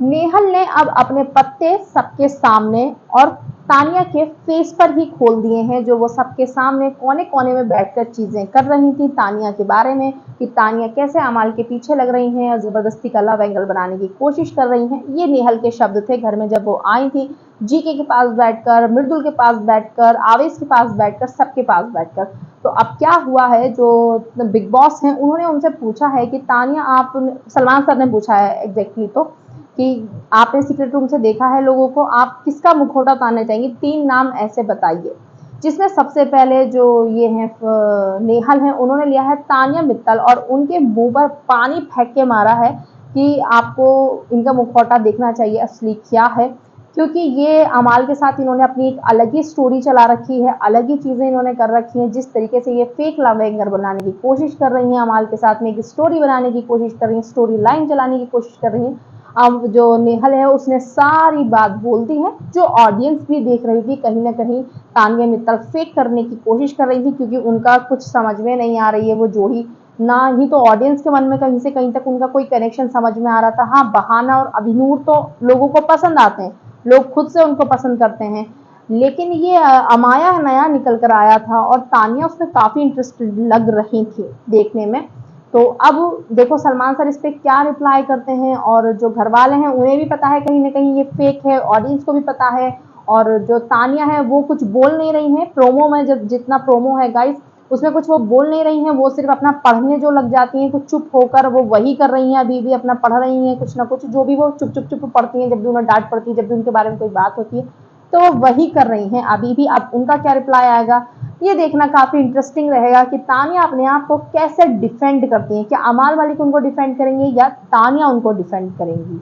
नेहल ने अब अपने पत्ते सबके सामने और तानिया के फेस पर ही खोल दिए हैं, जो वो सबके सामने कोने कोने में बैठकर चीजें कर रही थी तानिया के बारे में, कि तानिया कैसे अमाल के पीछे लग रही हैं और जबरदस्ती का लव एंगल बनाने की कोशिश कर रही हैं। ये नेहल के शब्द थे घर में जब वो आई थी, जीके के पास बैठकर, मृदुल के पास बैठकर, आवेश के पास बैठकर, सबके पास बैठकर। तो अब क्या हुआ है, जो बिग बॉस हैं उन्होंने उनसे पूछा है कि तानिया आप, सलमान सर ने पूछा है एग्जैक्टली, तो कि आपने सीक्रेट रूम से देखा है लोगों को, आप किसका मुखौटा उतारना चाहेंगे, 3 नाम ऐसे बताइए। जिसमें सबसे पहले जो ये हैं नेहल हैं, उन्होंने लिया है तानिया मित्तल और उनके मुंह पर पानी फेंक के मारा है कि आपको इनका मुखौटा देखना चाहिए असली क्या है, क्योंकि ये अमाल के साथ इन्होंने अपनी एक अलग ही स्टोरी चला रखी है, अलग ही चीज़ें इन्होंने कर रखी हैं। जिस तरीके से ये फेक लव एंगल बनाने की कोशिश कर रही हैं, अमाल के साथ में एक स्टोरी बनाने की कोशिश कर रही हैं, स्टोरी लाइन चलाने की कोशिश कर रही हैं। अब जो नेहल है उसने सारी बात बोल दी है, जो ऑडियंस भी देख रही थी। कहीं ना कहीं तानिया मित्तल फेक करने की कोशिश कर रही थी, क्योंकि उनका कुछ समझ में नहीं आ रही है वो जोड़ी, ना ही तो ऑडियंस के मन में कहीं से कहीं तक उनका कोई कनेक्शन समझ में आ रहा था। हाँ, बहाना और अभिनूर तो लोगों को पसंद आते हैं, लोग खुद से उनको पसंद करते हैं, लेकिन ये अमाया नया निकल कर आया था और तानिया उसमें काफ़ी इंटरेस्टेड लग रही थी देखने में। तो अब देखो सलमान सर इस पे क्या रिप्लाई करते हैं, और जो घर वाले हैं उन्हें भी पता है कहीं ना कहीं ये फेक है, ऑडियंस को भी पता है, और जो तानिया है वो कुछ बोल नहीं रही है प्रोमो में, जब जितना प्रोमो है गाइस उसमें कुछ वो बोल नहीं रही हैं, वो सिर्फ अपना पढ़ने जो लग जाती हैं, कुछ चुप होकर वो वही कर रही हैं, अभी भी अपना पढ़ रही हैं कुछ ना कुछ, जो भी वो चुप चुप चुप पढ़ती हैं, जब भी उन्हें डांट पड़ती है, जब भी उनके बारे में कोई बात होती है तो वो वही कर रही हैं अभी भी। अब उनका क्या रिप्लाई आएगा ये देखना काफ़ी इंटरेस्टिंग रहेगा कि तानिया अपने आप को कैसे डिफेंड करती हैं, क्या अमाल मलिक उनको डिफेंड करेंगे या तानिया उनको डिफेंड करेंगी।